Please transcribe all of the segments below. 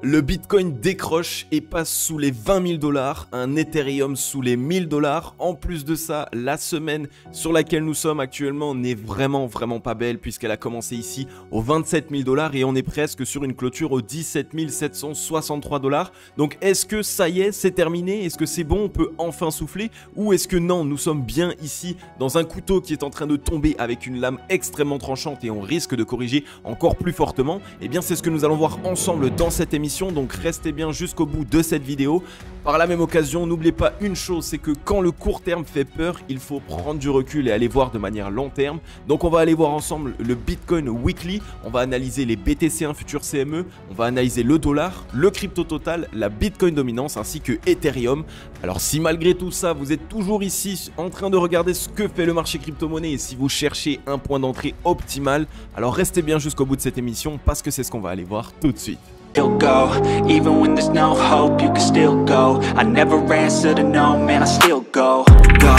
Le Bitcoin décroche et passe sous les 20 000 $, un Ethereum sous les 1 000 $. En plus de ça, la semaine sur laquelle nous sommes actuellement n'est vraiment pas belle puisqu'elle a commencé ici aux 27 000 $ et on est presque sur une clôture aux 17 763 $. Donc est-ce que ça y est, c'est terminé? Est-ce que c'est bon, on peut enfin souffler? Ou est-ce que non, nous sommes bien ici dans un couteau qui est en train de tomber avec une lame extrêmement tranchante et on risque de corriger encore plus fortement? Eh bien c'est ce que nous allons voir ensemble dans cette émission. Donc restez bien jusqu'au bout de cette vidéo. Par la même occasion, n'oubliez pas une chose, c'est que quand le court terme fait peur, il faut prendre du recul et aller voir de manière long terme. Donc on va aller voir ensemble le Bitcoin Weekly, on va analyser les BTC1 futurs CME, on va analyser le dollar, le crypto total, la Bitcoin dominance ainsi que Ethereum. Alors si malgré tout ça, vous êtes toujours ici en train de regarder ce que fait le marché crypto-monnaie et si vous cherchez un point d'entrée optimal, alors restez bien jusqu'au bout de cette émission parce que c'est ce qu'on va aller voir tout de suite. Go, even when there's no hope, you can still go. I never answer to no, man, I still go. Go,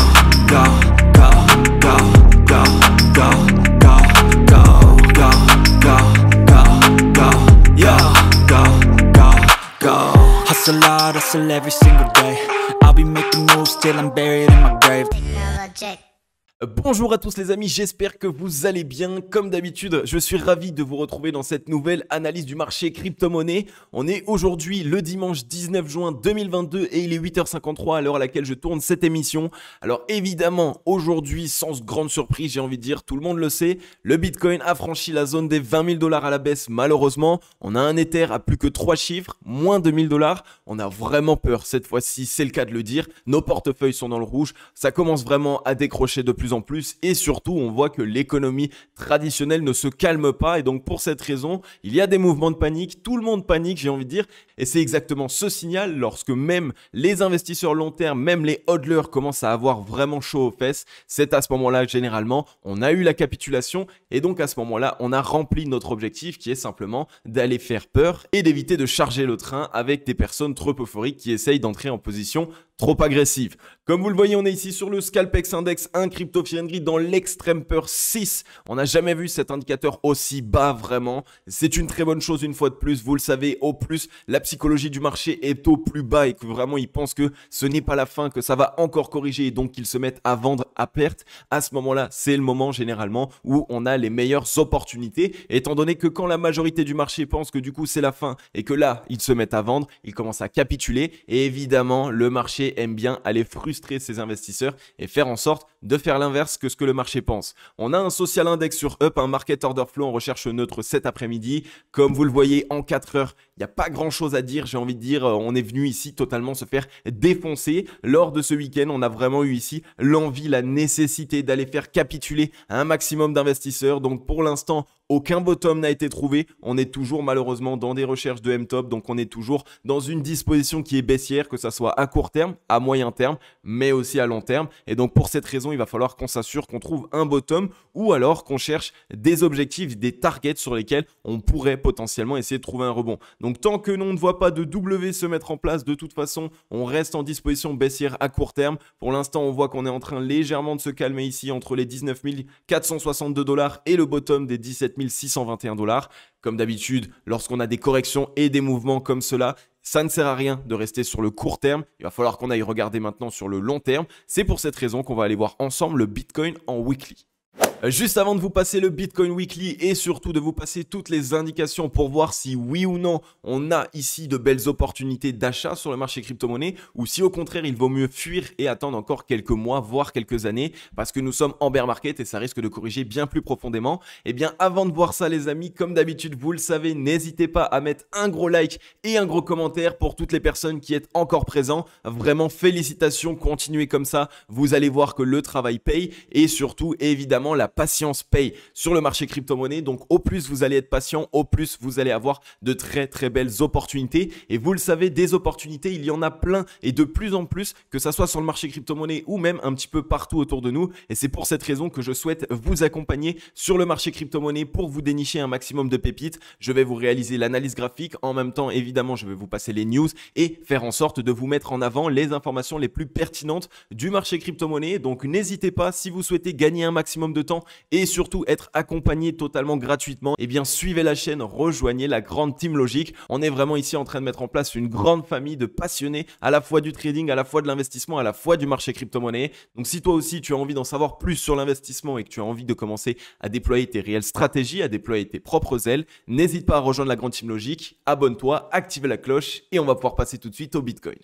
go, go, go, go, go, go, go, go, go, go, go, yo, go, go, go. Hustle hard, hustle every single day. I'll be making moves till I'm buried in my grave. Bonjour à tous les amis, j'espère que vous allez bien. Comme d'habitude, je suis ravi de vous retrouver dans cette nouvelle analyse du marché crypto-monnaie. On est aujourd'hui le dimanche 19 juin 2022 et il est 8h53 à l'heure à laquelle je tourne cette émission. Alors évidemment, aujourd'hui, sans grande surprise, j'ai envie de dire, tout le monde le sait, le Bitcoin a franchi la zone des 20 000 $ à la baisse malheureusement. On a un Ether à plus que 3 chiffres, moins de 1000 $. On a vraiment peur cette fois-ci, c'est le cas de le dire. Nos portefeuilles sont dans le rouge, ça commence vraiment à décrocher de plus en plus et surtout on voit que l'économie traditionnelle ne se calme pas et donc pour cette raison il y a des mouvements de panique, tout le monde panique j'ai envie de dire et c'est exactement ce signal lorsque même les investisseurs long terme, même les hodlers commencent à avoir vraiment chaud aux fesses, c'est à ce moment-là généralement on a eu la capitulation et donc à ce moment-là on a rempli notre objectif qui est simplement d'aller faire peur et d'éviter de charger le train avec des personnes trop euphoriques qui essayent d'entrer en position trop agressive. Comme vous le voyez, on est ici sur le Scalpex Index, un crypto fear and greed dans l'extrême peur 6. On n'a jamais vu cet indicateur aussi bas vraiment. C'est une très bonne chose une fois de plus. Vous le savez, au plus, la psychologie du marché est au plus bas et que vraiment ils pensent que ce n'est pas la fin, que ça va encore corriger et donc qu'ils se mettent à vendre à perte. À ce moment-là, c'est le moment généralement où on a les meilleures opportunités. Étant donné que quand la majorité du marché pense que du coup c'est la fin et que là, ils se mettent à vendre, ils commencent à capituler et évidemment, le marché aime bien aller frustrer ses investisseurs et faire en sorte de faire l'inverse que ce que le marché pense. On a un social index sur Up, un market order flow en recherche neutre cet après-midi. Comme vous le voyez, en 4 heures, il n'y a pas grand chose à dire. J'ai envie de dire, on est venu ici totalement se faire défoncer. Lors de ce week-end, on a vraiment eu ici l'envie, la nécessité d'aller faire capituler un maximum d'investisseurs. Donc pour l'instant, aucun bottom n'a été trouvé. On est toujours malheureusement dans des recherches de M-top. Donc on est toujours dans une disposition qui est baissière, que ça soit à court terme, à moyen terme, mais aussi à long terme. Et donc pour cette raison, il va falloir qu'on s'assure qu'on trouve un bottom ou alors qu'on cherche des objectifs, des targets sur lesquels on pourrait potentiellement essayer de trouver un rebond. Donc tant que l'on ne voit pas de W se mettre en place, de toute façon, on reste en disposition baissière à court terme. Pour l'instant, on voit qu'on est en train légèrement de se calmer ici entre les 19 462 $ et le bottom des 17 621 $. Comme d'habitude, lorsqu'on a des corrections et des mouvements comme cela, ça ne sert à rien de rester sur le court terme. Il va falloir qu'on aille regarder maintenant sur le long terme. C'est pour cette raison qu'on va aller voir ensemble le Bitcoin en weekly. Juste avant de vous passer le Bitcoin Weekly et surtout de vous passer toutes les indications pour voir si oui ou non on a ici de belles opportunités d'achat sur le marché crypto-monnaie ou si au contraire il vaut mieux fuir et attendre encore quelques mois voire quelques années parce que nous sommes en bear market et ça risque de corriger bien plus profondément. Et bien avant de voir ça les amis, comme d'habitude vous le savez, n'hésitez pas à mettre un gros like et un gros commentaire pour toutes les personnes qui êtes encore présents. Vraiment félicitations, continuez comme ça, vous allez voir que le travail paye et surtout évidemment la patience paye sur le marché crypto-monnaie. Donc au plus vous allez être patient, au plus vous allez avoir de très belles opportunités. Et vous le savez, des opportunités, il y en a plein et de plus en plus, que ça soit sur le marché crypto-monnaie ou même un petit peu partout autour de nous. Et c'est pour cette raison que je souhaite vous accompagner sur le marché crypto-monnaie pour vous dénicher un maximum de pépites. Je vais vous réaliser l'analyse graphique. En même temps, évidemment, je vais vous passer les news et faire en sorte de vous mettre en avant les informations les plus pertinentes du marché crypto-monnaie. Donc n'hésitez pas, si vous souhaitez gagner un maximum de temps temps et surtout être accompagné totalement gratuitement, eh bien suivez la chaîne, rejoignez la grande team Logic. On est vraiment ici en train de mettre en place une grande famille de passionnés à la fois du trading, à la fois de l'investissement, à la fois du marché crypto-monnaie. Donc si toi aussi tu as envie d'en savoir plus sur l'investissement et que tu as envie de commencer à déployer tes réelles stratégies, à déployer tes propres ailes, n'hésite pas à rejoindre la grande team Logic, abonne-toi, active la cloche et on va pouvoir passer tout de suite au Bitcoin.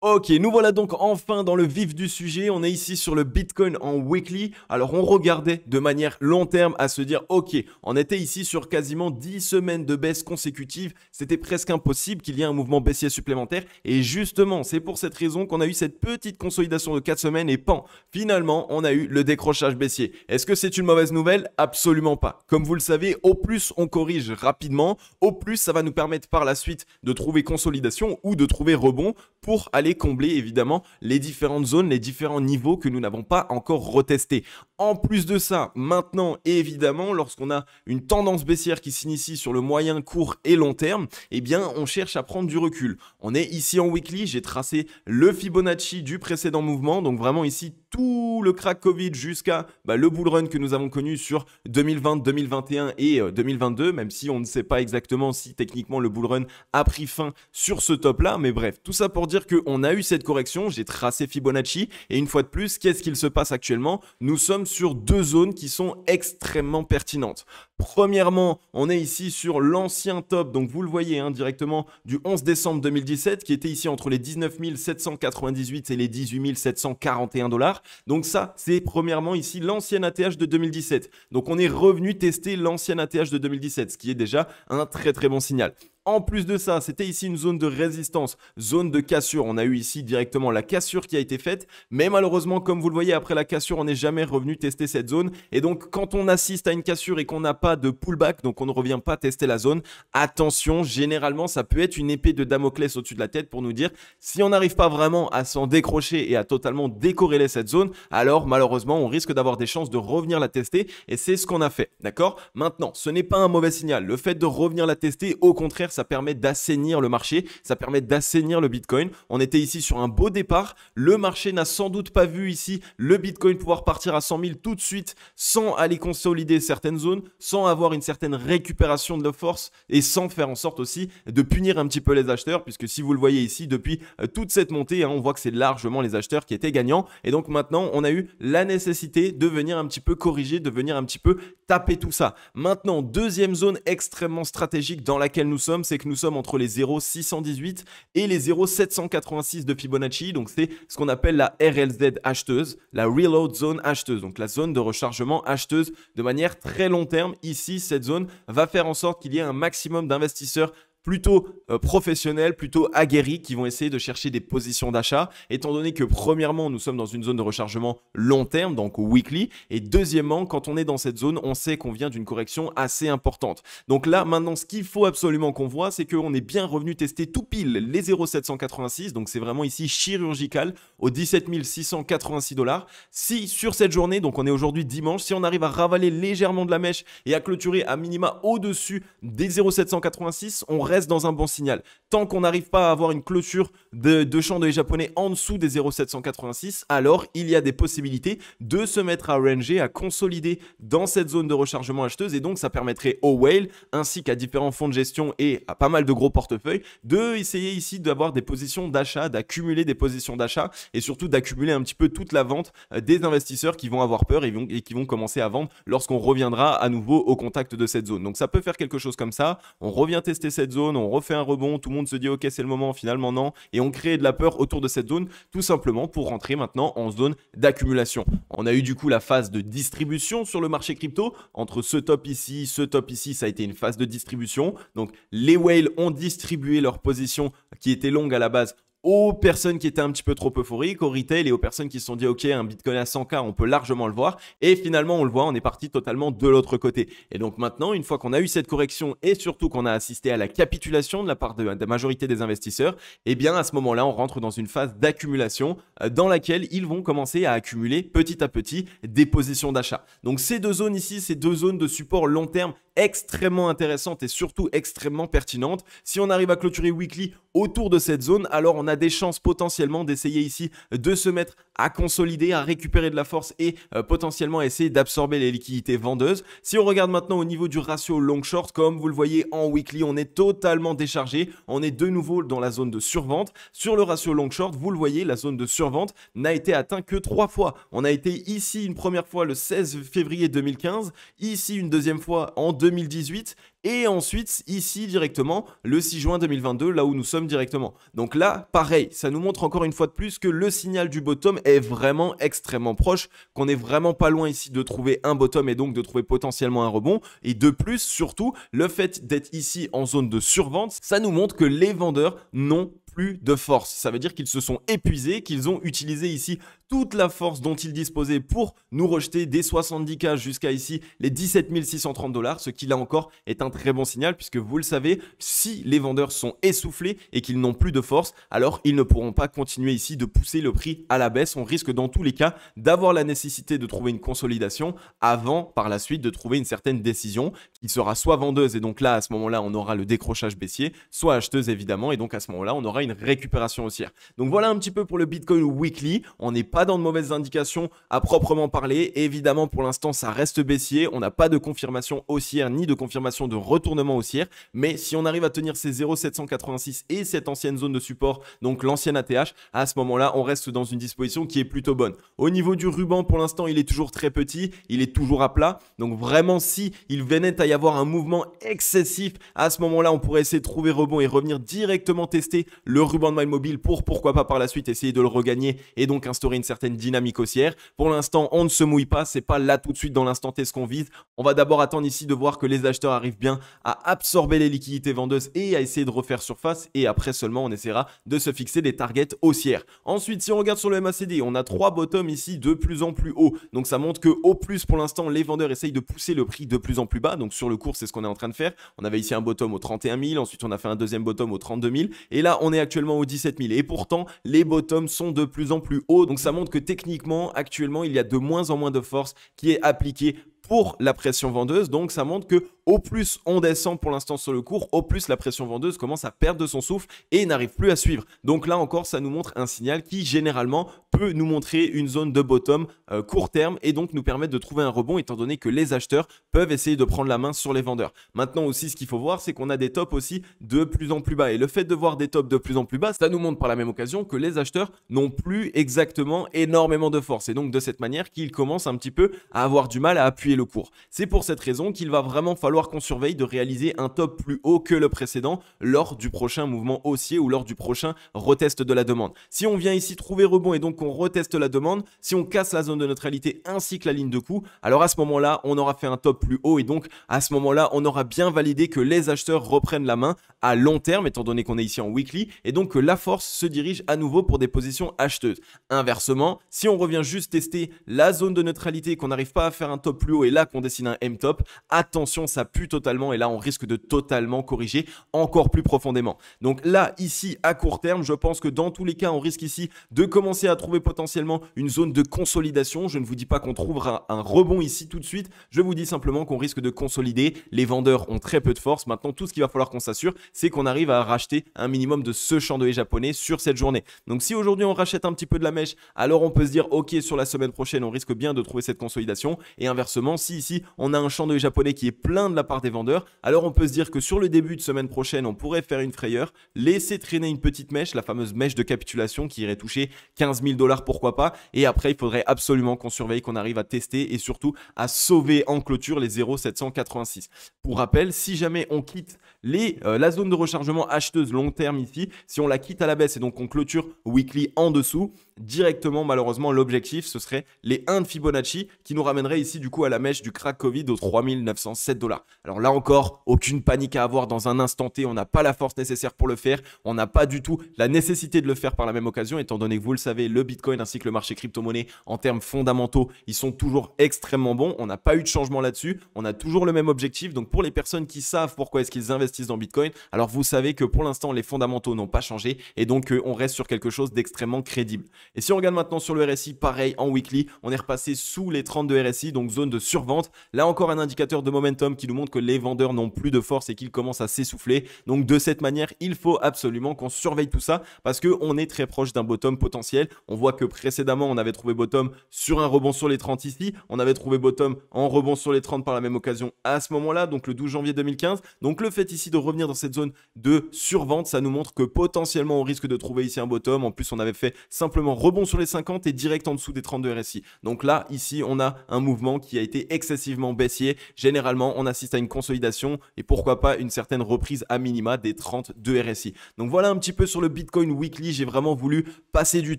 Ok, nous voilà donc enfin dans le vif du sujet. On est ici sur le Bitcoin en weekly. Alors on regardait de manière long terme à se dire ok, on était ici sur quasiment 10 semaines de baisse consécutive. C'était presque impossible qu'il y ait un mouvement baissier supplémentaire. Et justement, c'est pour cette raison qu'on a eu cette petite consolidation de 4 semaines et pan, finalement, on a eu le décrochage baissier. Est-ce que c'est une mauvaise nouvelle? Absolument pas. Comme vous le savez, au plus on corrige rapidement, au plus ça va nous permettre par la suite de trouver consolidation ou de trouver rebond pour aller combler évidemment les différentes zones, les différents niveaux que nous n'avons pas encore retestés. En plus de ça, maintenant évidemment, lorsqu'on a une tendance baissière qui s'initie sur le moyen, court et long terme, eh bien on cherche à prendre du recul. On est ici en weekly, j'ai tracé le Fibonacci du précédent mouvement, donc vraiment ici tout le crack Covid jusqu'à le bull run que nous avons connu sur 2020, 2021 et 2022, même si on ne sait pas exactement si techniquement le bull run a pris fin sur ce top là, mais bref, tout ça pour dire qu'on a eu cette correction, j'ai tracé Fibonacci et une fois de plus, qu'est-ce qu'il se passe actuellement? Nous sommes sur deux zones qui sont extrêmement pertinentes. Premièrement, on est ici sur l'ancien top, donc vous le voyez directement du 11 décembre 2017 qui était ici entre les 19 798 et les 18 741 $. Donc ça, c'est premièrement ici l'ancien ATH de 2017. Donc on est revenu tester l'ancien ATH de 2017, ce qui est déjà un très très bon signal. En plus de ça, c'était ici une zone de résistance, zone de cassure. On a eu ici directement la cassure qui a été faite. Mais malheureusement, comme vous le voyez, après la cassure, on n'est jamais revenu tester cette zone. Et donc, quand on assiste à une cassure et qu'on n'a pas de pullback, donc on ne revient pas tester la zone, attention, généralement, ça peut être une épée de Damoclès au-dessus de la tête pour nous dire si on n'arrive pas vraiment à s'en décrocher et à totalement décorréler cette zone, alors malheureusement, on risque d'avoir des chances de revenir la tester. Et c'est ce qu'on a fait, d'accord? Maintenant, ce n'est pas un mauvais signal. Le fait de revenir la tester, au contraire, ça permet d'assainir le marché, ça permet d'assainir le Bitcoin. On était ici sur un beau départ. Le marché n'a sans doute pas vu ici le Bitcoin pouvoir partir à 100 000 tout de suite sans aller consolider certaines zones, sans avoir une certaine récupération de la force et sans faire en sorte aussi de punir un petit peu les acheteurs, puisque si vous le voyez ici, depuis toute cette montée, on voit que c'est largement les acheteurs qui étaient gagnants. Et donc maintenant, on a eu la nécessité de venir un petit peu corriger, de venir un petit peu taper tout ça. Maintenant, deuxième zone extrêmement stratégique dans laquelle nous sommes, c'est que nous sommes entre les 0,618 et les 0,786 de Fibonacci. Donc, c'est ce qu'on appelle la RLZ acheteuse, la Reload Zone acheteuse. Donc, la zone de rechargement acheteuse de manière très long terme. Ici, cette zone va faire en sorte qu'il y ait un maximum d'investisseurs plutôt professionnels, plutôt aguerris, qui vont essayer de chercher des positions d'achat, étant donné que premièrement, nous sommes dans une zone de rechargement long terme, donc weekly, et deuxièmement, quand on est dans cette zone, on sait qu'on vient d'une correction assez importante. Donc là, maintenant, ce qu'il faut absolument qu'on voit, c'est qu'on est bien revenu tester tout pile les 0,786, donc c'est vraiment ici chirurgical, aux 17 686 $. Si sur cette journée, donc on est aujourd'hui dimanche, si on arrive à ravaler légèrement de la mèche et à clôturer à minima au-dessus des 0,786, on reste dans un bon signal. Tant qu'on n'arrive pas à avoir une clôture de chandelier japonais en dessous des 0,786, alors il y a des possibilités de se mettre à ranger, à consolider dans cette zone de rechargement acheteuse, et donc ça permettrait au whale ainsi qu'à différents fonds de gestion et à pas mal de gros portefeuilles de essayer ici d'avoir des positions d'achat, d'accumuler des positions d'achat et surtout d'accumuler un petit peu toute la vente des investisseurs qui vont avoir peur et qui vont commencer à vendre lorsqu'on reviendra à nouveau au contact de cette zone. Donc ça peut faire quelque chose comme ça, on revient tester cette zone, on refait un rebond, tout le monde se dit ok c'est le moment, finalement non, et on crée de la peur autour de cette zone tout simplement pour rentrer maintenant en zone d'accumulation. On a eu du coup la phase de distribution sur le marché crypto, entre ce top ici, ça a été une phase de distribution, donc les whales ont distribué leur position qui était longue à la base aux personnes qui étaient un petit peu trop euphoriques, au retail et aux personnes qui se sont dit ok, un Bitcoin à 100K, on peut largement le voir, et finalement on le voit, on est parti totalement de l'autre côté. Et donc maintenant, une fois qu'on a eu cette correction et surtout qu'on a assisté à la capitulation de la part de la majorité des investisseurs, eh bien à ce moment-là, on rentre dans une phase d'accumulation dans laquelle ils vont commencer à accumuler petit à petit des positions d'achat. Donc ces deux zones ici, ces deux zones de support long terme extrêmement intéressantes et surtout extrêmement pertinentes. Si on arrive à clôturer weekly autour de cette zone, alors on a des chances potentiellement d'essayer ici de se mettre à consolider, à récupérer de la force et potentiellement à essayer d'absorber les liquidités vendeuses. Si on regarde maintenant au niveau du ratio long short, comme vous le voyez en weekly, on est totalement déchargé. On est de nouveau dans la zone de survente. Sur le ratio long short, vous le voyez, la zone de survente n'a été atteinte que 3 fois. On a été ici une première fois le 16 février 2015, ici une deuxième fois en 2018 et ensuite ici directement le 6 juin 2022, là où nous sommes directement. Donc là, pareil, ça nous montre encore une fois de plus que le signal du bottom est vraiment extrêmement proche, qu'on n'est vraiment pas loin ici de trouver un bottom et donc de trouver potentiellement un rebond. Et de plus, surtout, le fait d'être ici en zone de survente, ça nous montre que les vendeurs n'ont plus de force. Ça veut dire qu'ils se sont épuisés, qu'ils ont utilisé ici toute la force dont ils disposaient pour nous rejeter des 70K jusqu'à ici les 17 630 $, ce qui là encore est un très bon signal puisque vous le savez, si les vendeurs sont essoufflés et qu'ils n'ont plus de force, alors ils ne pourront pas continuer ici de pousser le prix à la baisse. On risque dans tous les cas d'avoir la nécessité de trouver une consolidation avant par la suite de trouver une certaine décision qui sera soit vendeuse et donc là à ce moment-là on aura le décrochage baissier, soit acheteuse évidemment et donc à ce moment-là on aura une récupération haussière. Donc voilà un petit peu pour le Bitcoin weekly. On n'est pas dans de mauvaises indications à proprement parler. Évidemment, pour l'instant, ça reste baissier. On n'a pas de confirmation haussière ni de confirmation de retournement haussière. Mais si on arrive à tenir ces 0,786 et cette ancienne zone de support, donc l'ancienne ATH, à ce moment-là, on reste dans une disposition qui est plutôt bonne. Au niveau du ruban, pour l'instant, il est toujours très petit. Il est toujours à plat. Donc vraiment, si il venait à y avoir un mouvement excessif, à ce moment-là, on pourrait essayer de trouver rebond et revenir directement tester le ruban de MyMobile pour pourquoi pas par la suite essayer de le regagner et donc instaurer une certaine dynamique haussière. Pour l'instant, on ne se mouille pas, c'est pas là tout de suite dans l'instant T ce qu'on vise. On va d'abord attendre ici de voir que les acheteurs arrivent bien à absorber les liquidités vendeuses et à essayer de refaire surface et après seulement on essaiera de se fixer des targets haussières. Ensuite, si on regarde sur le MACD, on a 3 bottoms ici de plus en plus haut. Donc ça montre que au plus pour l'instant, les vendeurs essayent de pousser le prix de plus en plus bas. Donc sur le cours, c'est ce qu'on est en train de faire. On avait ici un bottom au 31 000, ensuite on a fait un deuxième bottom au 32 000 et là on est actuellement au 17 000 et pourtant les bottoms sont de plus en plus hauts. Donc ça montre que techniquement, actuellement, il y a de moins en moins de force qui est appliquée pour la pression vendeuse. Donc ça montre que au plus on descend pour l'instant sur le cours, au plus la pression vendeuse commence à perdre de son souffle et n'arrive plus à suivre. Donc là encore, ça nous montre un signal qui généralement peut nous montrer une zone de bottom court terme et donc nous permettre de trouver un rebond étant donné que les acheteurs peuvent essayer de prendre la main sur les vendeurs. Maintenant aussi, ce qu'il faut voir, c'est qu'on a des tops aussi de plus en plus bas et le fait de voir des tops de plus en plus bas, ça nous montre par la même occasion que les acheteurs n'ont plus exactement énormément de force et donc de cette manière qu'ils commencent un petit peu à avoir du mal à appuyer le cours. C'est pour cette raison qu'il va vraiment falloir qu'on surveille de réaliser un top plus haut que le précédent lors du prochain mouvement haussier ou lors du prochain retest de la demande. Si on vient ici trouver rebond et donc on reteste la demande, si on casse la zone de neutralité ainsi que la ligne de coup, alors à ce moment-là, on aura fait un top plus haut et donc à ce moment-là, on aura bien validé que les acheteurs reprennent la main à long terme étant donné qu'on est ici en weekly et donc que la force se dirige à nouveau pour des positions acheteuses. Inversement, si on revient juste tester la zone de neutralité et qu'on n'arrive pas à faire un top plus haut et là qu'on dessine un M-top, attention, ça pue totalement et là on risque de totalement corriger encore plus profondément. Donc là, ici à court terme, je pense que dans tous les cas, on risque ici de commencer à trouver potentiellement une zone de consolidation. Je ne vous dis pas qu'on trouvera un rebond ici tout de suite, je vous dis simplement qu'on risque de consolider. Les vendeurs ont très peu de force. Maintenant, tout ce qu'il va falloir qu'on s'assure, c'est qu'on arrive à racheter un minimum de ce chandelier japonais sur cette journée. Donc si aujourd'hui on rachète un petit peu de la mèche, alors on peut se dire ok, sur la semaine prochaine, on risque bien de trouver cette consolidation et inversement, si ici on a un chandelier japonais qui est plein de la part des vendeurs, alors on peut se dire que sur le début de semaine prochaine, on pourrait faire une frayeur, laisser traîner une petite mèche, la fameuse mèche de capitulation qui irait toucher 15 000 $, pourquoi pas, et après il faudrait absolument qu'on surveille, qu'on arrive à tester et surtout à sauver en clôture les 0,786. Pour rappel, si jamais on quitte la zone de rechargement acheteuse long terme ici, si on la quitte à la baisse et donc on clôture weekly en dessous, directement malheureusement l'objectif ce serait les 1 de Fibonacci qui nous ramènerait ici du coup à la mèche du crack Covid aux 3 907 $. Alors là encore, aucune panique à avoir dans un instant T, on n'a pas la force nécessaire pour le faire, on n'a pas du tout la nécessité de le faire par la même occasion étant donné que vous le savez, le Bitcoin ainsi que le marché crypto-monnaie en termes fondamentaux, ils sont toujours extrêmement bons, on n'a pas eu de changement là-dessus, on a toujours le même objectif. Donc pour les personnes qui savent pourquoi est-ce qu'ils investissent dans Bitcoin, alors vous savez que pour l'instant les fondamentaux n'ont pas changé et donc on reste sur quelque chose d'extrêmement crédible. Et si on regarde maintenant sur le RSI, pareil en weekly, on est repassé sous les 32 RSI, donc zone de survente. Là encore un indicateur de momentum qui nous montre que les vendeurs n'ont plus de force et qu'ils commencent à s'essouffler. Donc de cette manière, il faut absolument qu'on surveille tout ça parce qu'on est très proche d'un bottom potentiel. On voit que précédemment, on avait trouvé bottom sur un rebond sur les 30 ici. On avait trouvé bottom en rebond sur les 30 par la même occasion à ce moment-là, donc le 12 janvier 2015. Donc le fait ici de revenir dans cette zone de survente, ça nous montre que potentiellement on risque de trouver ici un bottom. En plus, on avait fait simplement rebond sur les 50 et direct en dessous des 32 RSI. Donc là, ici, on a un mouvement qui a été excessivement baissier. Généralement, on assiste à une consolidation et pourquoi pas une certaine reprise à minima des 32 RSI. Donc voilà un petit peu sur le Bitcoin Weekly. J'ai vraiment voulu passer du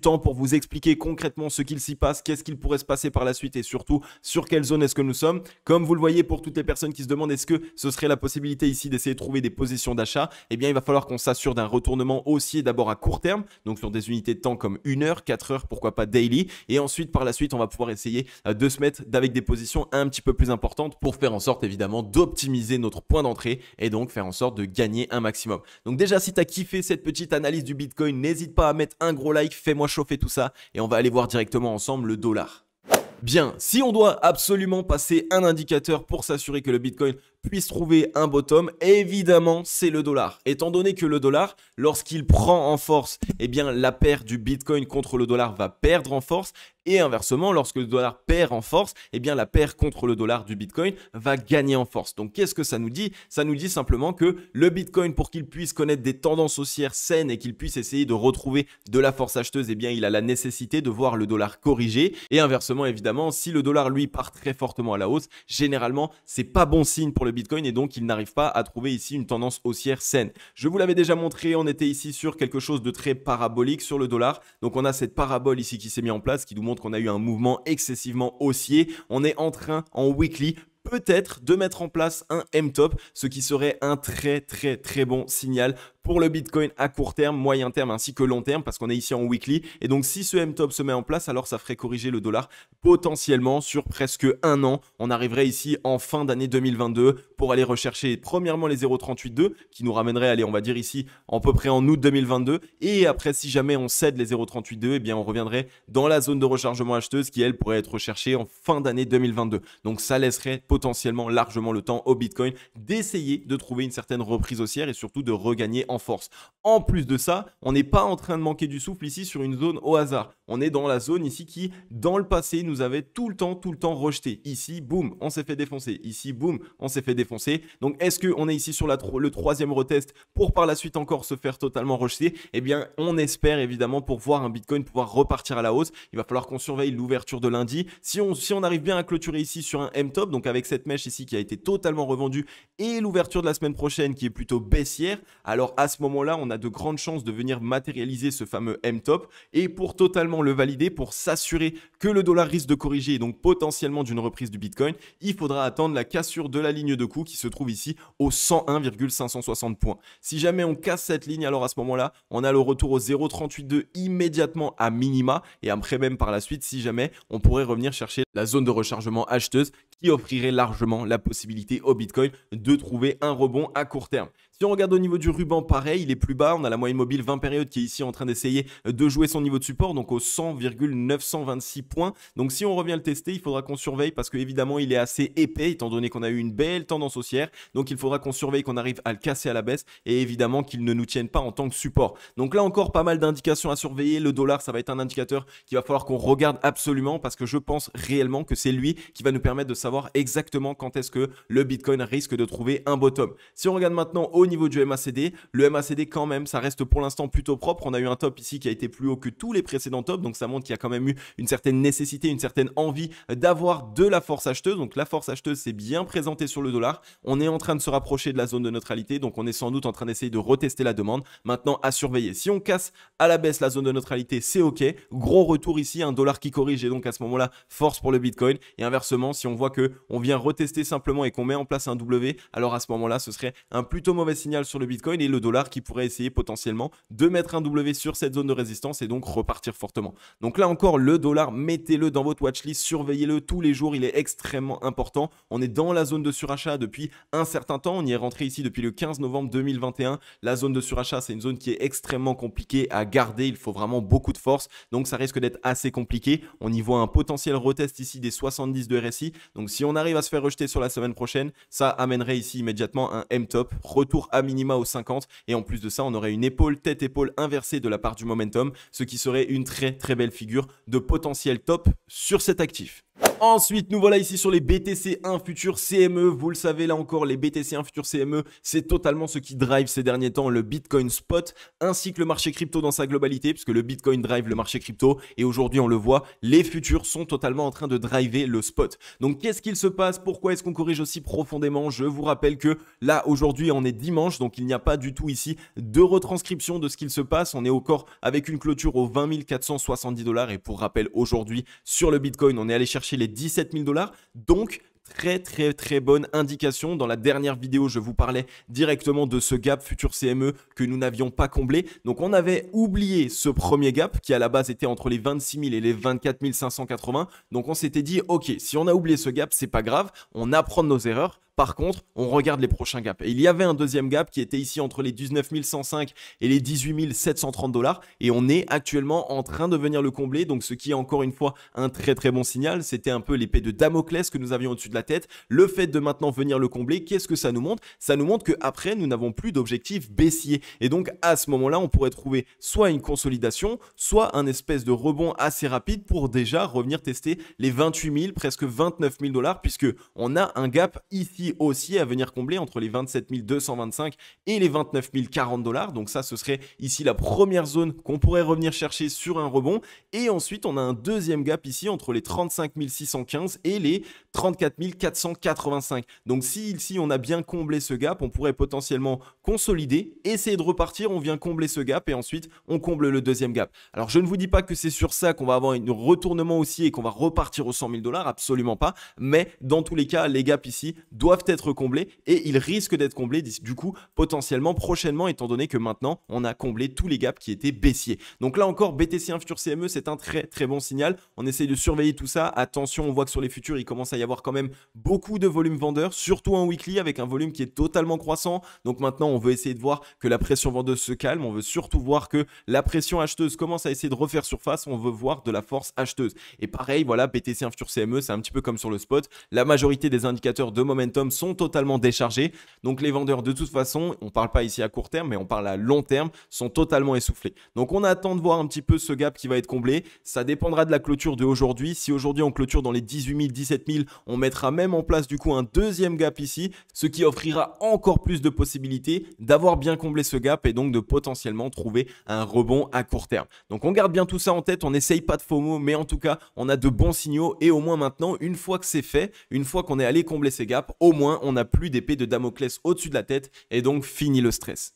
temps pour vous expliquer concrètement ce qu'il s'y passe, qu'est-ce qu'il pourrait se passer par la suite et surtout sur quelle zone est-ce que nous sommes. Comme vous le voyez, pour toutes les personnes qui se demandent est-ce que ce serait la possibilité ici d'essayer de trouver des positions d'achat, eh bien il va falloir qu'on s'assure d'un retournement haussier d'abord à court terme, donc sur des unités de temps comme 1 heure, 4 heures, pourquoi pas daily, et ensuite par la suite on va pouvoir essayer de se mettre avec des positions un petit peu plus importantes pour faire en sorte évidemment d'optimiser notre point d'entrée et donc faire en sorte de gagner un maximum. Donc déjà si tu as kiffé cette petite analyse du Bitcoin, n'hésite pas à mettre un gros like, fais-moi chauffer tout ça et on va aller voir directement ensemble le dollar. Bien, si on doit absolument passer un indicateur pour s'assurer que le Bitcoin puisse trouver un bottom, évidemment, c'est le dollar. Étant donné que le dollar, lorsqu'il prend en force, eh bien, la paire du Bitcoin contre le dollar va perdre en force. Et inversement, lorsque le dollar perd en force, eh bien, la paire contre le dollar du Bitcoin va gagner en force. Donc, qu'est-ce que ça nous dit? Ça nous dit simplement que le Bitcoin, pour qu'il puisse connaître des tendances haussières saines et qu'il puisse essayer de retrouver de la force acheteuse, eh bien, il a la nécessité de voir le dollar corriger. Et inversement, évidemment, si le dollar, lui, part très fortement à la hausse, généralement, c'est pas bon signe pour le Bitcoin et donc il n'arrive pas à trouver ici une tendance haussière saine. Je vous l'avais déjà montré, on était ici sur quelque chose de très parabolique sur le dollar. Donc on a cette parabole ici qui s'est mise en place qui nous montre qu'on a eu un mouvement excessivement haussier. On est en train en weekly peut-être de mettre en place un M-top, ce qui serait un très bon signal pour le Bitcoin à court terme, moyen terme ainsi que long terme parce qu'on est ici en weekly. Et donc si ce M-top se met en place, alors ça ferait corriger le dollar potentiellement sur presque un an. On arriverait ici en fin d'année 2022 pour aller rechercher premièrement les 0,382 qui nous ramènerait, allez, on va dire ici à peu près en août 2022. Et après, si jamais on cède les 0,382, eh bien on reviendrait dans la zone de rechargement acheteuse qui, elle, pourrait être recherchée en fin d'année 2022. Donc ça laisserait potentiellement largement le temps au Bitcoin d'essayer de trouver une certaine reprise haussière et surtout de regagner en force. En plus de ça, on n'est pas en train de manquer du souffle ici sur une zone au hasard. On est dans la zone ici qui, dans le passé, nous avait tout le temps rejeté. Ici, boum, on s'est fait défoncer. Ici, boum, on s'est fait défoncer. Donc, est-ce qu'on est ici sur le troisième retest pour par la suite encore se faire totalement rejeter? Eh bien, on espère évidemment pour voir un Bitcoin pouvoir repartir à la hausse. Il va falloir qu'on surveille l'ouverture de lundi. Si on arrive bien à clôturer ici sur un M-top, donc avec cette mèche ici qui a été totalement revendue et l'ouverture de la semaine prochaine qui est plutôt baissière, alors à ce moment-là, on a de grandes chances de venir matérialiser ce fameux M-top. Et pour totalement le valider, pour s'assurer que le dollar risque de corriger et donc potentiellement d'une reprise du Bitcoin, il faudra attendre la cassure de la ligne de coût qui se trouve ici au 101,560 points. Si jamais on casse cette ligne, alors à ce moment-là, on a le retour au 0,382 immédiatement à minima et après même par la suite, si jamais, on pourrait revenir chercher la zone de rechargement acheteuse qui offrirait largement la possibilité au Bitcoin de trouver un rebond à court terme. Si on regarde au niveau du ruban, pareil, il est plus bas. On a la moyenne mobile 20 périodes qui est ici en train d'essayer de jouer son niveau de support, donc au 100,926 points. Donc si on revient le tester, il faudra qu'on surveille parce qu'évidemment, il est assez épais étant donné qu'on a eu une belle tendance haussière. Donc il faudra qu'on surveille qu'on arrive à le casser à la baisse et évidemment qu'il ne nous tienne pas en tant que support. Donc là encore, pas mal d'indications à surveiller. Le dollar, ça va être un indicateur qu'il va falloir qu'on regarde absolument parce que je pense réellement que c'est lui qui va nous permettre de savoir exactement quand est-ce que le Bitcoin risque de trouver un bottom. Si on regarde maintenant au niveau du MACD, le MACD quand même, ça reste pour l'instant plutôt propre. On a eu un top ici qui a été plus haut que tous les précédents tops, donc ça montre qu'il y a quand même eu une certaine nécessité, une certaine envie d'avoir de la force acheteuse. Donc la force acheteuse s'est bien présentée sur le dollar. On est en train de se rapprocher de la zone de neutralité, donc on est sans doute en train d'essayer de retester la demande. Maintenant à surveiller. Si on casse à la baisse la zone de neutralité, c'est ok. Gros retour ici, un dollar qui corrige et donc à ce moment-là, force pour le Bitcoin. Et inversement, si on voit que on vient retester simplement et qu'on met en place un W, alors à ce moment-là, ce serait un plutôt mauvais signal sur le Bitcoin et le dollar qui pourrait essayer potentiellement de mettre un W sur cette zone de résistance et donc repartir fortement. Donc là encore, le dollar, mettez-le dans votre watchlist, surveillez-le tous les jours, il est extrêmement important. On est dans la zone de surachat depuis un certain temps, on y est rentré ici depuis le 15 novembre 2021. La zone de surachat, c'est une zone qui est extrêmement compliquée à garder, il faut vraiment beaucoup de force, donc ça risque d'être assez compliqué. On y voit un potentiel retest ici des 70 de RSI, donc Donc si on arrive à se faire rejeter sur la semaine prochaine, ça amènerait ici immédiatement un M-top, retour à minima aux 50 et en plus de ça, on aurait une épaule, tête-épaule inversée de la part du momentum, ce qui serait une très très belle figure de potentiel top sur cet actif. Ensuite, nous voilà ici sur les BTC1 futurs CME. Vous le savez, là encore, les BTC1 futurs CME, c'est totalement ce qui drive ces derniers temps le Bitcoin spot ainsi que le marché crypto dans sa globalité, puisque le Bitcoin drive le marché crypto et aujourd'hui, on le voit, les futurs sont totalement en train de driver le spot. Donc, qu'est-ce qu'il se passe? Pourquoi est-ce qu'on corrige aussi profondément? Je vous rappelle que là, aujourd'hui, on est dimanche, donc il n'y a pas du tout ici de retranscription de ce qu'il se passe. On est encore avec une clôture aux 20 470 $ et pour rappel, aujourd'hui, sur le Bitcoin, on est allé chercher les 17 000 $. Donc, très bonne indication. Dans la dernière vidéo, je vous parlais directement de ce gap futur CME que nous n'avions pas comblé. Donc, on avait oublié ce premier gap qui à la base était entre les 26 000 et les 24 580. Donc, on s'était dit, ok, si on a oublié ce gap, c'est pas grave, on apprend de nos erreurs. Par contre, on regarde les prochains gaps. Et il y avait un deuxième gap qui était ici entre les 19 105 et les 18 730 $. Et on est actuellement en train de venir le combler. Donc, ce qui est encore une fois un très bon signal. C'était un peu l'épée de Damoclès que nous avions au-dessus de la tête. Le fait de maintenant venir le combler, qu'est-ce que ça nous montre? Ça nous montre qu'après, nous n'avons plus d'objectif baissier. Et donc, à ce moment-là, on pourrait trouver soit une consolidation, soit un espèce de rebond assez rapide pour déjà revenir tester les 28 000, presque 29 000 $, puisque on a un gap ici haussier à venir combler entre les 27 225 et les 29 040 $. Donc ça, ce serait ici la première zone qu'on pourrait revenir chercher sur un rebond. Et ensuite, on a un deuxième gap ici entre les 35 615 et les 34 485. Donc si ici, on a bien comblé ce gap, on pourrait potentiellement consolider, essayer de repartir, on vient combler ce gap et ensuite, on comble le deuxième gap. Alors, je ne vous dis pas que c'est sur ça qu'on va avoir un retournement haussier et qu'on va repartir aux 100 000 $, absolument pas. Mais dans tous les cas, les gaps ici doivent être comblés et ils risquent d'être comblés du coup potentiellement prochainement étant donné que maintenant on a comblé tous les gaps qui étaient baissiers. Donc là encore BTC1 futur CME c'est un très bon signal. On essaye de surveiller tout ça. Attention, on voit que sur les futurs il commence à y avoir quand même beaucoup de volume vendeur, surtout en weekly avec un volume qui est totalement croissant. Donc maintenant on veut essayer de voir que la pression vendeuse se calme. On veut surtout voir que la pression acheteuse commence à essayer de refaire surface. On veut voir de la force acheteuse. Et pareil, voilà, BTC1 futur CME c'est un petit peu comme sur le spot. La majorité des indicateurs de momentum sont totalement déchargés. Donc les vendeurs de toute façon, on ne parle pas ici à court terme, mais on parle à long terme, sont totalement essoufflés. Donc on attend de voir un petit peu ce gap qui va être comblé. Ça dépendra de la clôture de aujourd'hui. Si aujourd'hui on clôture dans les 18 000, 17 000, on mettra même en place du coup un deuxième gap ici, ce qui offrira encore plus de possibilités d'avoir bien comblé ce gap et donc de potentiellement trouver un rebond à court terme. Donc on garde bien tout ça en tête, on n'essaye pas de FOMO, mais en tout cas on a de bons signaux et au moins maintenant, une fois que c'est fait, une fois qu'on est allé combler ces gaps, au moins on n'a plus d'épée de Damoclès au-dessus de la tête et donc fini le stress.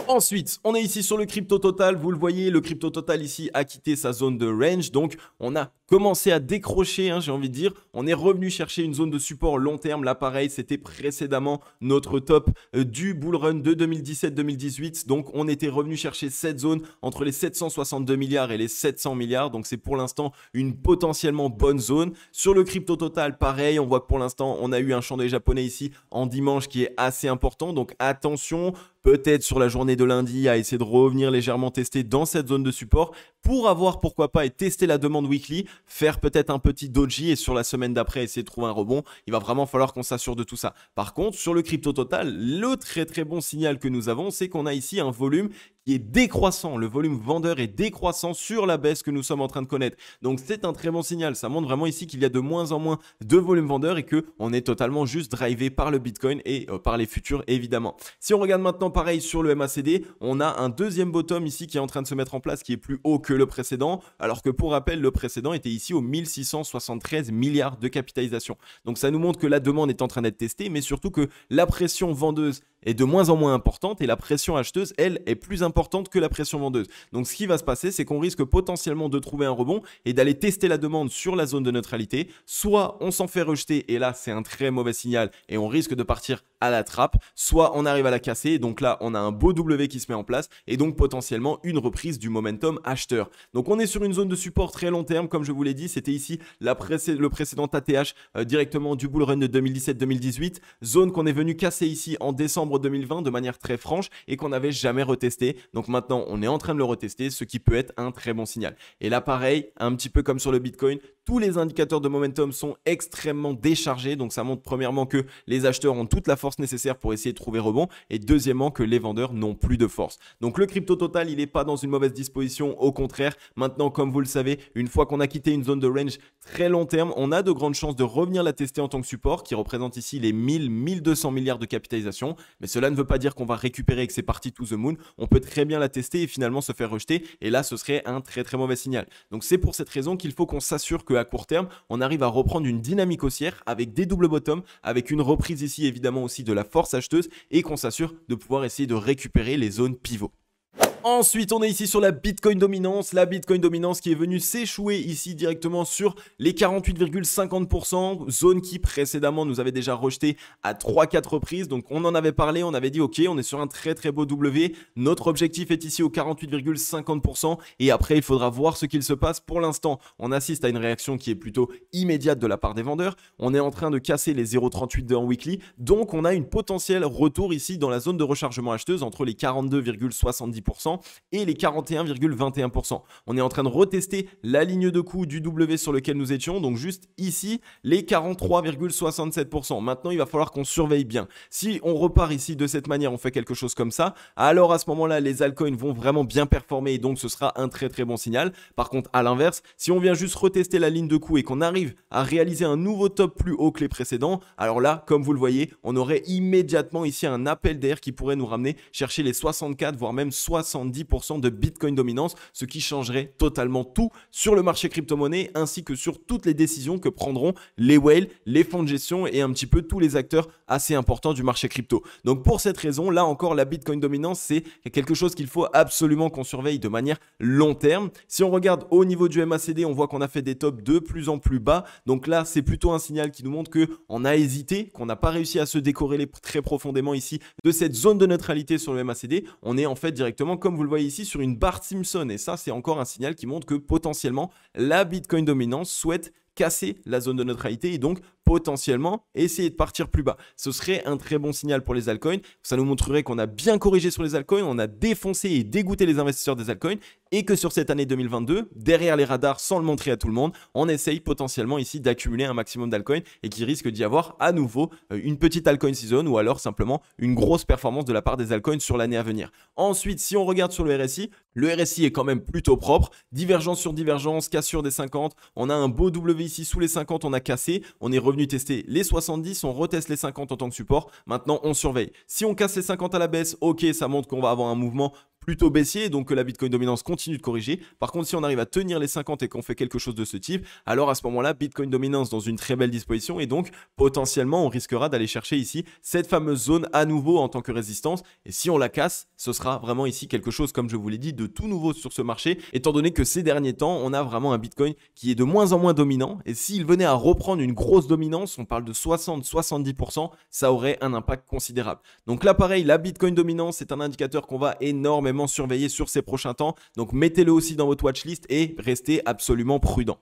Ensuite, on est ici sur le crypto total. Vous le voyez, le crypto total ici a quitté sa zone de range. Donc, on a commencé à décrocher, j'ai envie de dire. On est revenu chercher une zone de support long terme. Là, pareil, c'était précédemment notre top du bull run de 2017-2018. Donc, on était revenu chercher cette zone entre les 762 milliards et les 700 milliards. Donc, c'est pour l'instant une potentiellement bonne zone. Sur le crypto total, pareil, on voit que pour l'instant, on a eu un chandelier japonais ici en dimanche qui est assez important. Donc, attention. Peut-être sur la journée de lundi à essayer de revenir légèrement tester dans cette zone de support pour avoir pourquoi pas et tester la demande weekly, faire peut-être un petit doji et sur la semaine d'après essayer de trouver un rebond. Il va vraiment falloir qu'on s'assure de tout ça. Par contre, sur le crypto total, le très bon signal que nous avons, c'est qu'on a ici un volume qui est décroissant. Le volume vendeur est décroissant sur la baisse que nous sommes en train de connaître. Donc, c'est un très bon signal. Ça montre vraiment ici qu'il y a de moins en moins de volume vendeur et qu'on est totalement juste drivé par le Bitcoin et par les futurs, évidemment. Si on regarde maintenant, pareil, sur le MACD, on a un deuxième bottom ici qui est en train de se mettre en place, qui est plus haut que le précédent, alors que pour rappel, le précédent était ici aux 1673 milliards de capitalisation. Donc, ça nous montre que la demande est en train d'être testée, mais surtout que la pression vendeuse est de moins en moins importante et la pression acheteuse, elle, est plus importante que la pression vendeuse. Donc, ce qui va se passer, c'est qu'on risque potentiellement de trouver un rebond et d'aller tester la demande sur la zone de neutralité. Soit on s'en fait rejeter et là, c'est un très mauvais signal et on risque de partir à la trappe, soit on arrive à la casser, et donc là on a un beau W qui se met en place, et donc potentiellement une reprise du momentum acheteur. Donc on est sur une zone de support très long terme, comme je vous l'ai dit, c'était ici le précédent ATH directement du bull run de 2017-2018, zone qu'on est venu casser ici en décembre 2020 de manière très franche et qu'on n'avait jamais retesté. Donc maintenant on est en train de le retester, ce qui peut être un très bon signal. Et là pareil, un petit peu comme sur le Bitcoin, tous les indicateurs de momentum sont extrêmement déchargés, donc ça montre premièrement que les acheteurs ont toute la force nécessaire pour essayer de trouver rebond, et deuxièmement que les vendeurs n'ont plus de force. Donc le crypto total, il n'est pas dans une mauvaise disposition, au contraire. Maintenant, comme vous le savez, une fois qu'on a quitté une zone de range très long terme, on a de grandes chances de revenir la tester en tant que support, qui représente ici les 1200 milliards de capitalisation, mais cela ne veut pas dire qu'on va récupérer et que c'est parti to the moon. On peut très bien la tester et finalement se faire rejeter, et là ce serait un très très mauvais signal. Donc c'est pour cette raison qu'il faut qu'on s'assure qu'à court terme, on arrive à reprendre une dynamique haussière avec des double bottom, avec une reprise ici évidemment aussi de la force acheteuse, et qu'on s'assure de pouvoir essayer de récupérer les zones pivots. Ensuite, on est ici sur la Bitcoin dominance qui est venue s'échouer ici directement sur les 48,50%, zone qui précédemment nous avait déjà rejeté à 3-4 reprises. Donc on en avait parlé, on avait dit ok, on est sur un très très beau W, notre objectif est ici au 48,50% et après il faudra voir ce qu'il se passe. Pour l'instant, on assiste à une réaction qui est plutôt immédiate de la part des vendeurs. On est en train de casser les 0,38 en weekly, donc on a une potentielle retour ici dans la zone de rechargement acheteuse entre les 42,70% et les 41,21%. On est en train de retester la ligne de coût du W sur lequel nous étions, donc juste ici, les 43,67%. Maintenant, il va falloir qu'on surveille bien. Si on repart ici de cette manière, on fait quelque chose comme ça, alors à ce moment-là, les altcoins vont vraiment bien performer et donc ce sera un très très bon signal. Par contre, à l'inverse, si on vient juste retester la ligne de coût et qu'on arrive à réaliser un nouveau top plus haut que les précédents, alors là, comme vous le voyez, on aurait immédiatement ici un appel d'air qui pourrait nous ramener chercher les 64 voire même 70% de Bitcoin dominance, ce qui changerait totalement tout sur le marché crypto-monnaie ainsi que sur toutes les décisions que prendront les whales, les fonds de gestion et un petit peu tous les acteurs assez importants du marché crypto. Donc pour cette raison, là encore, la Bitcoin dominance, c'est quelque chose qu'il faut absolument qu'on surveille de manière long terme. Si on regarde au niveau du MACD, on voit qu'on a fait des tops de plus en plus bas. Donc là, c'est plutôt un signal qui nous montre qu'on a hésité, qu'on n'a pas réussi à se décorréler très profondément ici de cette zone de neutralité sur le MACD. On est en fait directement, comme vous le voyez ici, sur une barre Simpson. Et ça, c'est encore un signal qui montre que potentiellement, la Bitcoin dominance souhaite casser la zone de neutralité et donc potentiellement essayer de partir plus bas. Ce serait un très bon signal pour les altcoins. Ça nous montrerait qu'on a bien corrigé sur les altcoins, on a défoncé et dégoûté les investisseurs des altcoins et que sur cette année 2022, derrière les radars, sans le montrer à tout le monde, on essaye potentiellement ici d'accumuler un maximum d'altcoins et qu'il risque d'y avoir à nouveau une petite altcoin season ou alors simplement une grosse performance de la part des altcoins sur l'année à venir. Ensuite, si on regarde sur le RSI est quand même plutôt propre. Divergence sur divergence, cassure des 50. On a un beau W ici sous les 50, on a cassé. On est revenu tester les 70, on reteste les 50 en tant que support. Maintenant, on surveille. Si on casse les 50 à la baisse, ok, ça montre qu'on va avoir un mouvement plutôt baissier, donc que la Bitcoin dominance continue de corriger. Par contre, si on arrive à tenir les 50 et qu'on fait quelque chose de ce type, alors à ce moment-là, Bitcoin dominance dans une très belle disposition et donc potentiellement, on risquera d'aller chercher ici cette fameuse zone à nouveau en tant que résistance. Et si on la casse, ce sera vraiment ici quelque chose, comme je vous l'ai dit, de tout nouveau sur ce marché, étant donné que ces derniers temps, on a vraiment un Bitcoin qui est de moins en moins dominant. Et s'il venait à reprendre une grosse dominance, on parle de 60-70%, ça aurait un impact considérable. Donc là, pareil, la Bitcoin dominance, c'est un indicateur qu'on va énormément surveiller sur ces prochains temps. Donc mettez-le aussi dans votre watchlist et restez absolument prudent.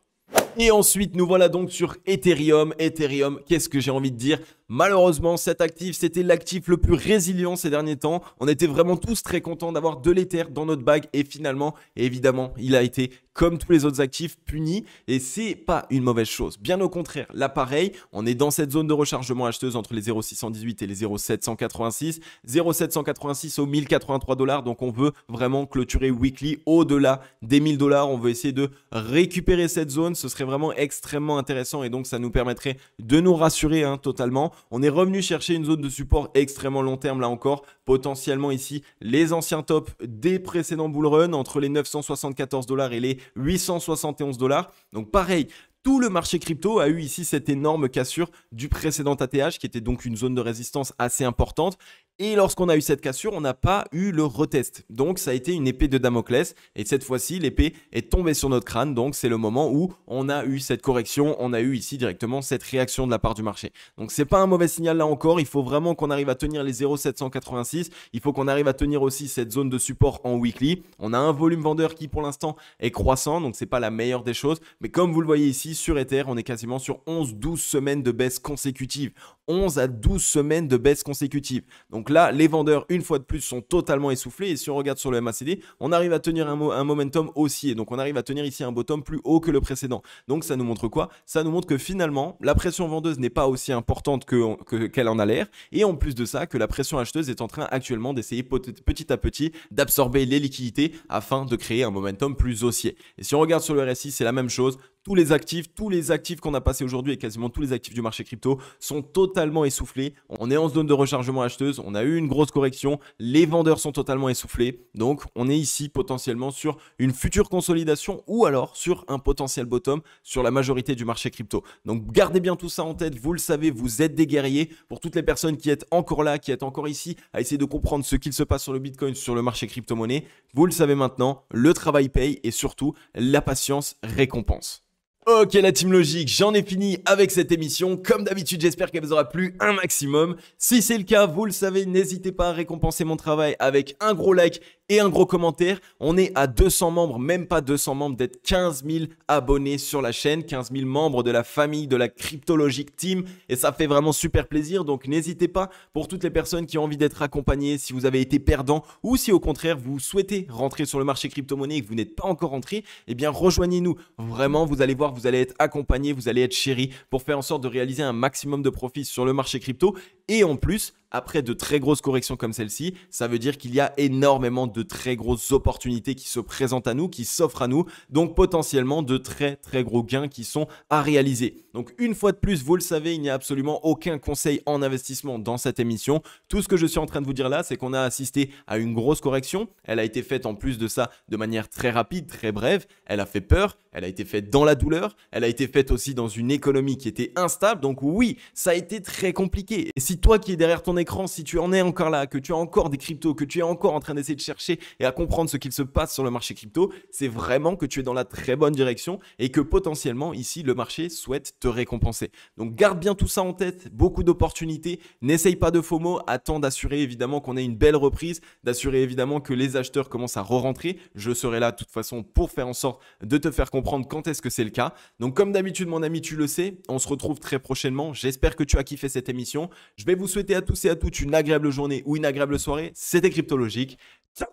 Et ensuite, nous voilà donc sur Ethereum. Ethereum, qu'est-ce que j'ai envie de dire ? Malheureusement, cet actif, c'était l'actif le plus résilient ces derniers temps. On était vraiment tous très contents d'avoir de l'Ether dans notre bague et finalement, évidemment, il a été, comme tous les autres actifs, puni et c'est pas une mauvaise chose. Bien au contraire, là pareil, on est dans cette zone de rechargement acheteuse entre les 0,618 et les 0,786. 0,786 aux 1083 $, donc on veut vraiment clôturer weekly au-delà des 1000 $. On veut essayer de récupérer cette zone, ce serait vraiment extrêmement intéressant et donc ça nous permettrait de nous rassurer totalement. On est revenu chercher une zone de support extrêmement long terme là encore, potentiellement ici les anciens tops des précédents bull run entre les 974 $ et les 871 $. Donc pareil, tout le marché crypto a eu ici cette énorme cassure du précédent ATH qui était donc une zone de résistance assez importante. Et lorsqu'on a eu cette cassure, on n'a pas eu le retest. Donc ça a été une épée de Damoclès. Et cette fois-ci, l'épée est tombée sur notre crâne. Donc c'est le moment où on a eu cette correction. On a eu ici directement cette réaction de la part du marché. Donc c'est pas un mauvais signal là encore. Il faut vraiment qu'on arrive à tenir les 0,786. Il faut qu'on arrive à tenir aussi cette zone de support en weekly. On a un volume vendeur qui pour l'instant est croissant. Donc c'est pas la meilleure des choses. Mais comme vous le voyez ici sur Ether, on est quasiment sur 11-12 semaines de baisse consécutive. 11 à 12 semaines de baisse consécutive. Donc là, les vendeurs, une fois de plus, sont totalement essoufflés. Et si on regarde sur le MACD, on arrive à tenir un momentum haussier. Donc on arrive à tenir ici un bottom plus haut que le précédent. Donc ça nous montre quoi? Ça nous montre que finalement, la pression vendeuse n'est pas aussi importante qu'elle en a l'air. Et en plus de ça, que la pression acheteuse est en train actuellement d'essayer petit à petit d'absorber les liquidités afin de créer un momentum plus haussier. Et si on regarde sur le RSI, c'est la même chose. Tous les actifs qu'on a passés aujourd'hui et quasiment tous les actifs du marché crypto sont totalement essoufflés. On est en zone de rechargement acheteuse, on a eu une grosse correction, les vendeurs sont totalement essoufflés. Donc on est ici potentiellement sur une future consolidation ou alors sur un potentiel bottom sur la majorité du marché crypto. Donc gardez bien tout ça en tête, vous le savez, vous êtes des guerriers. Pour toutes les personnes qui êtes encore là, qui êtes encore ici à essayer de comprendre ce qu'il se passe sur le Bitcoin, sur le marché crypto-monnaie, vous le savez maintenant, le travail paye et surtout la patience récompense. Ok la team logique, j'en ai fini avec cette émission. Comme d'habitude, j'espère qu'elle vous aura plu un maximum. Si c'est le cas, vous le savez, n'hésitez pas à récompenser mon travail avec un gros like et un gros commentaire. On est à 200 membres, même pas 200 membres, d'être 15 000 abonnés sur la chaîne, 15 000 membres de la famille de la Cryptologique Team. Et ça fait vraiment super plaisir. Donc n'hésitez pas pour toutes les personnes qui ont envie d'être accompagnées, si vous avez été perdant ou si au contraire vous souhaitez rentrer sur le marché crypto-monnaie et que vous n'êtes pas encore rentré, eh bien rejoignez-nous. Vraiment, vous allez voir, vous allez être accompagné, vous allez être chéri pour faire en sorte de réaliser un maximum de profits sur le marché crypto. Et en plus, après de très grosses corrections comme celle-ci, ça veut dire qu'il y a énormément de très grosses opportunités qui se présentent à nous, qui s'offrent à nous, donc potentiellement de très gros gains qui sont à réaliser. Donc une fois de plus, vous le savez, il n'y a absolument aucun conseil en investissement dans cette émission. Tout ce que je suis en train de vous dire là, c'est qu'on a assisté à une grosse correction. Elle a été faite en plus de ça de manière très rapide, très brève. Elle a fait peur, elle a été faite dans la douleur, elle a été faite aussi dans une économie qui était instable. Donc oui, ça a été très compliqué. Et si toi qui es derrière ton écran, si tu en es encore là, que tu as encore des cryptos, que tu es encore en train d'essayer de chercher et à comprendre ce qu'il se passe sur le marché crypto, c'est vraiment que tu es dans la très bonne direction et que potentiellement ici le marché souhaite te récompenser. Donc garde bien tout ça en tête, beaucoup d'opportunités, n'essaye pas de FOMO, attends d'assurer évidemment qu'on ait une belle reprise, d'assurer évidemment que les acheteurs commencent à re-rentrer. Je serai là de toute façon pour faire en sorte de te faire comprendre quand est-ce que c'est le cas. Donc comme d'habitude mon ami, tu le sais, on se retrouve très prochainement. J'espère que tu as kiffé cette émission. Je vais vous souhaiter à tous et à toutes une agréable journée ou une agréable soirée. C'était Cryptologique. Ciao.